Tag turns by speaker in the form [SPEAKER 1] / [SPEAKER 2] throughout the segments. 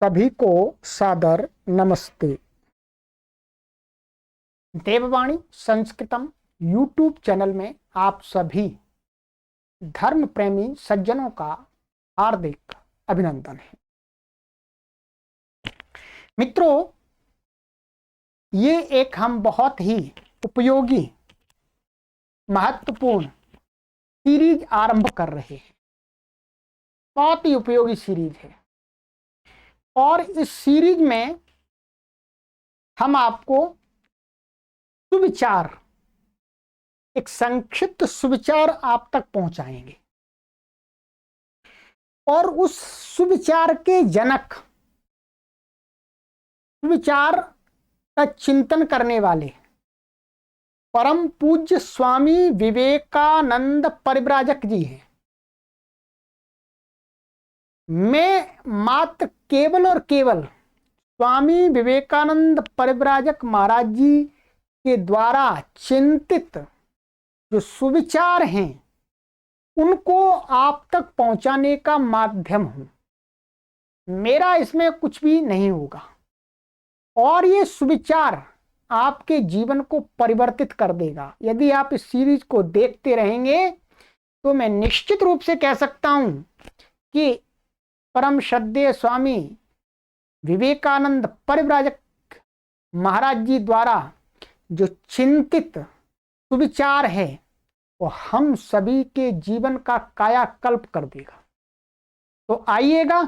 [SPEAKER 1] सभी को सादर नमस्ते। देववाणी संस्कृतम यूट्यूब चैनल में आप सभी धर्म प्रेमी सज्जनों का हार्दिक अभिनंदन है। मित्रों, ये एक हम बहुत ही उपयोगी महत्वपूर्ण सीरीज आरंभ कर रहे हैं। बहुत ही उपयोगी सीरीज है और इस सीरीज में हम आपको सुविचार, एक संक्षिप्त सुविचार आप तक पहुंचाएंगे और उस सुविचार के जनक, सुविचार का चिंतन करने वाले परम पूज्य स्वामी विवेकानंद परिव्राजक जी हैं। मैं मात्र केवल और केवल स्वामी विवेकानंद परिव्राजक महाराज जी के द्वारा चिंतित जो सुविचार हैं उनको आप तक पहुंचाने का माध्यम हूं। मेरा इसमें कुछ भी नहीं होगा और ये सुविचार आपके जीवन को परिवर्तित कर देगा। यदि आप इस सीरीज को देखते रहेंगे तो मैं निश्चित रूप से कह सकता हूं कि परम श्रद्धेय स्वामी विवेकानंद परिव्राजक महाराज जी द्वारा जो चिंतित सुविचार है वो हम सभी के जीवन का कायाकल्प कर देगा। तो आइएगा,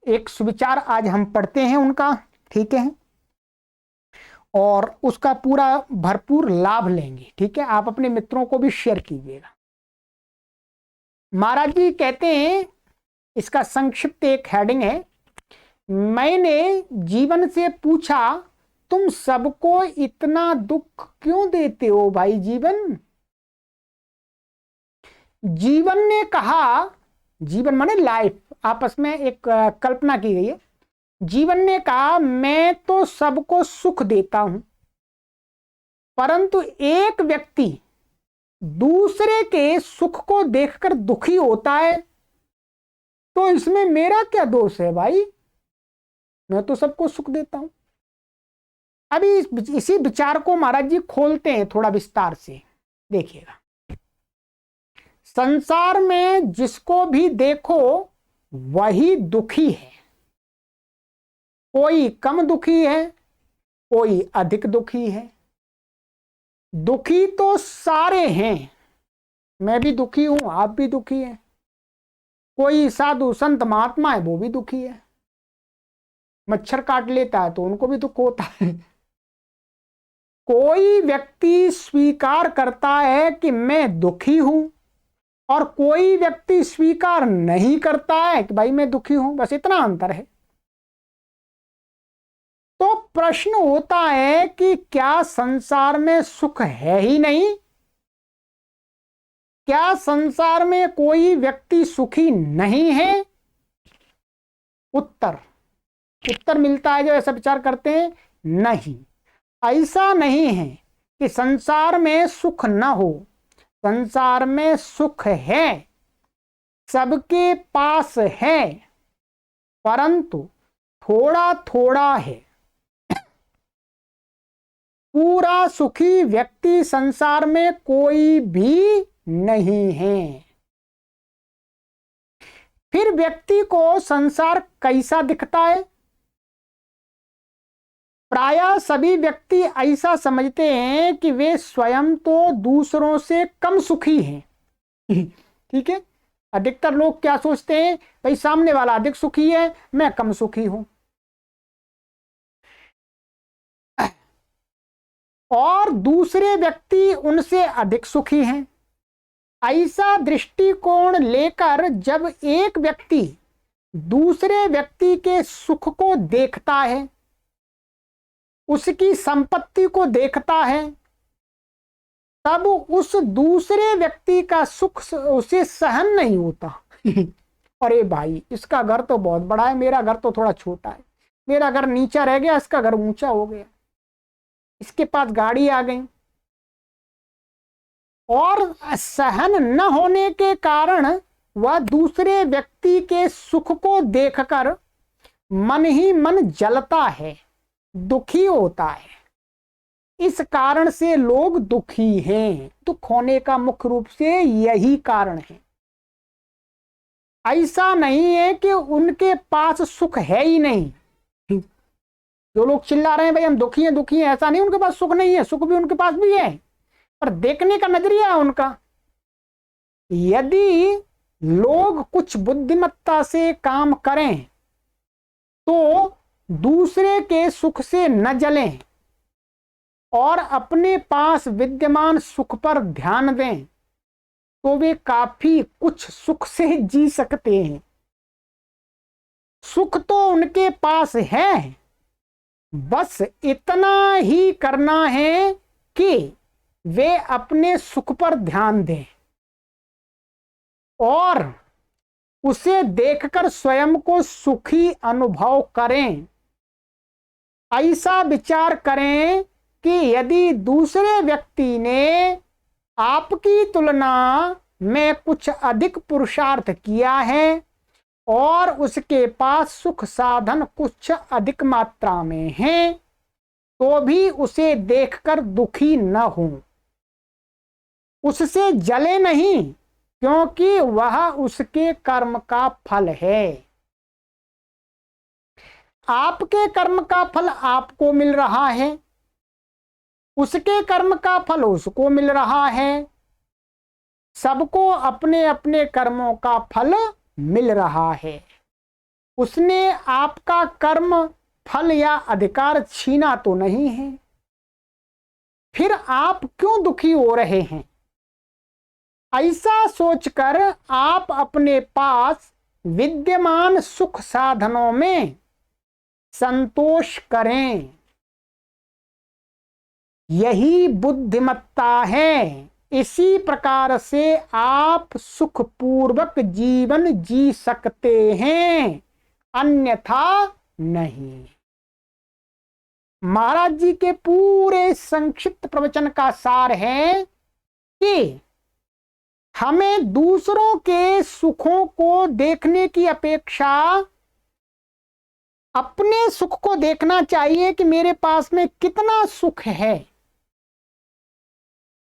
[SPEAKER 1] एक सुविचार आज हम पढ़ते हैं उनका, ठीक है, और उसका पूरा भरपूर लाभ लेंगे। ठीक है, आप अपने मित्रों को भी शेयर कीजिएगा। महाराज जी कहते हैं, इसका संक्षिप्त एक हेडिंग है, मैंने जीवन से पूछा तुम सबको इतना दुख क्यों देते हो भाई जीवन। जीवन ने कहा, जीवन माने लाइफ, आपस में एक कल्पना की गई है। जीवन ने कहा मैं तो सबको सुख देता हूं, परंतु एक व्यक्ति दूसरे के सुख को देखकर दुखी होता है, तो इसमें मेरा क्या दोष है भाई, मैं तो सबको सुख देता हूं। अभी इसी विचार को महाराज जी खोलते हैं थोड़ा विस्तार से, देखिएगा। संसार में जिसको भी देखो वही दुखी है। कोई कम दुखी है, कोई अधिक दुखी है। दुखी तो सारे हैं, मैं भी दुखी हूं, आप भी दुखी हैं। कोई साधु संत महात्मा है, वो भी दुखी है। मच्छर काट लेता है तो उनको भी दुख होता है। कोई व्यक्ति स्वीकार करता है कि मैं दुखी हूं और कोई व्यक्ति स्वीकार नहीं करता है कि भाई मैं दुखी हूं, बस इतना अंतर है। तो प्रश्न होता है कि क्या संसार में सुख है ही नहीं? क्या संसार में कोई व्यक्ति सुखी नहीं है? उत्तर मिलता है जो ऐसा विचार करते हैं, नहीं, ऐसा नहीं है कि संसार में सुख न हो। संसार में सुख है, सबके पास है, परंतु थोड़ा थोड़ा है। पूरा सुखी व्यक्ति संसार में कोई भी नहीं है। फिर व्यक्ति को संसार कैसा दिखता है? प्रायः सभी व्यक्ति ऐसा समझते हैं कि वे स्वयं तो दूसरों से कम सुखी हैं। ठीक है, अधिकतर लोग क्या सोचते हैं, भाई सामने वाला अधिक सुखी है, मैं कम सुखी हूं। और दूसरे व्यक्ति उनसे अधिक सुखी हैं। ऐसा दृष्टिकोण लेकर जब एक व्यक्ति दूसरे व्यक्ति के सुख को देखता है, उसकी संपत्ति को देखता है, तब उस दूसरे व्यक्ति का सुख उसे सहन नहीं होता। अरे भाई इसका घर तो बहुत बड़ा है, मेरा घर तो थोड़ा छोटा है, मेरा घर नीचा रह गया, इसका घर ऊंचा हो गया, इसके पास गाड़ी आ गई। और सहन न होने के कारण वह दूसरे व्यक्ति के सुख को देखकर मन ही मन जलता है, दुखी होता है। इस कारण से लोग दुखी हैं। दुख होने का मुख्य रूप से यही कारण है। ऐसा नहीं है कि उनके पास सुख है ही नहीं। जो लोग चिल्ला रहे हैं भाई हम दुखी हैं दुखी हैं, ऐसा नहीं उनके पास सुख नहीं है, सुख भी उनके पास भी है, पर देखने का नजरिया है उनका। यदि लोग कुछ बुद्धिमत्ता से काम करें तो दूसरे के सुख से न जलें और अपने पास विद्यमान सुख पर ध्यान दें तो वे काफी कुछ सुख से जी सकते हैं। सुख तो उनके पास है, बस इतना ही करना है कि वे अपने सुख पर ध्यान दें और उसे देखकर स्वयं को सुखी अनुभव करें। ऐसा विचार करें कि यदि दूसरे व्यक्ति ने आपकी तुलना में कुछ अधिक पुरुषार्थ किया है और उसके पास सुख साधन कुछ अधिक मात्रा में हैं, तो भी उसे देखकर दुखी न हो, उससे जले नहीं, क्योंकि वह उसके कर्म का फल है। आपके कर्म का फल आपको मिल रहा है, उसके कर्म का फल उसको मिल रहा है। सबको अपने अपने कर्मों का फल मिल रहा है। उसने आपका कर्म फल या अधिकार छीना तो नहीं है, फिर आप क्यों दुखी हो रहे हैं? ऐसा सोचकर आप अपने पास विद्यमान सुख साधनों में संतोष करें। यही बुद्धिमत्ता है। इसी प्रकार से आप सुखपूर्वक जीवन जी सकते हैं, अन्यथा नहीं। महाराज जी के पूरे संक्षिप्त प्रवचन का सार है कि हमें दूसरों के सुखों को देखने की अपेक्षा अपने सुख को देखना चाहिए कि मेरे पास में कितना सुख है।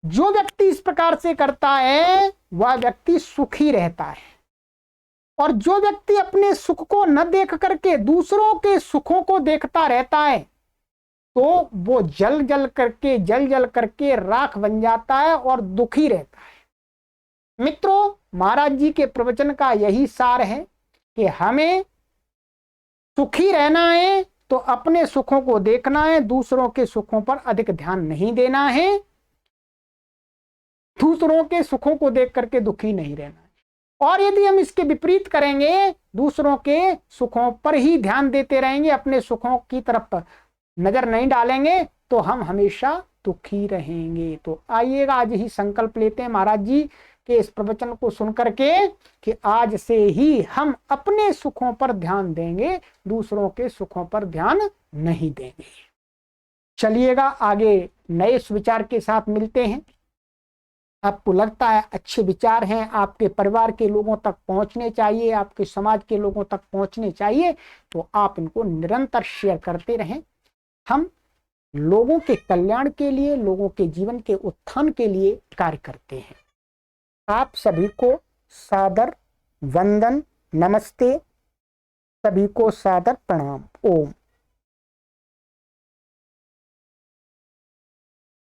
[SPEAKER 1] जो व्यक्ति इस प्रकार से करता है वह व्यक्ति सुखी रहता है, और जो व्यक्ति अपने सुख को न देख करके दूसरों के सुखों को देखता रहता है तो वो जल जल करके राख बन जाता है और दुखी रहता है। मित्रों, महाराज जी के प्रवचन का यही सार है कि हमें सुखी रहना है तो अपने सुखों को देखना है, दूसरों के सुखों पर अधिक ध्यान नहीं देना है, दूसरों के सुखों को देख करके दुखी नहीं रहना है। और यदि हम इसके विपरीत करेंगे, दूसरों के सुखों पर ही ध्यान देते रहेंगे, अपने सुखों की तरफ नजर नहीं डालेंगे, तो हम हमेशा दुखी रहेंगे। तो आइएगा आज ही संकल्प लेते हैं महाराज जी के इस प्रवचन को सुनकर के कि आज से ही हम अपने सुखों पर ध्यान देंगे, दूसरों के सुखों पर ध्यान नहीं देंगे। चलिएगा आगे नए सुविचार के साथ मिलते हैं। आपको लगता है अच्छे विचार हैं, आपके परिवार के लोगों तक पहुंचने चाहिए, आपके समाज के लोगों तक पहुंचने चाहिए, तो आप इनको निरंतर शेयर करते रहें। हम लोगों के कल्याण के लिए, लोगों के जीवन के उत्थान के लिए कार्य करते हैं। आप सभी को सादर वंदन, नमस्ते, सभी को सादर प्रणाम। ओम।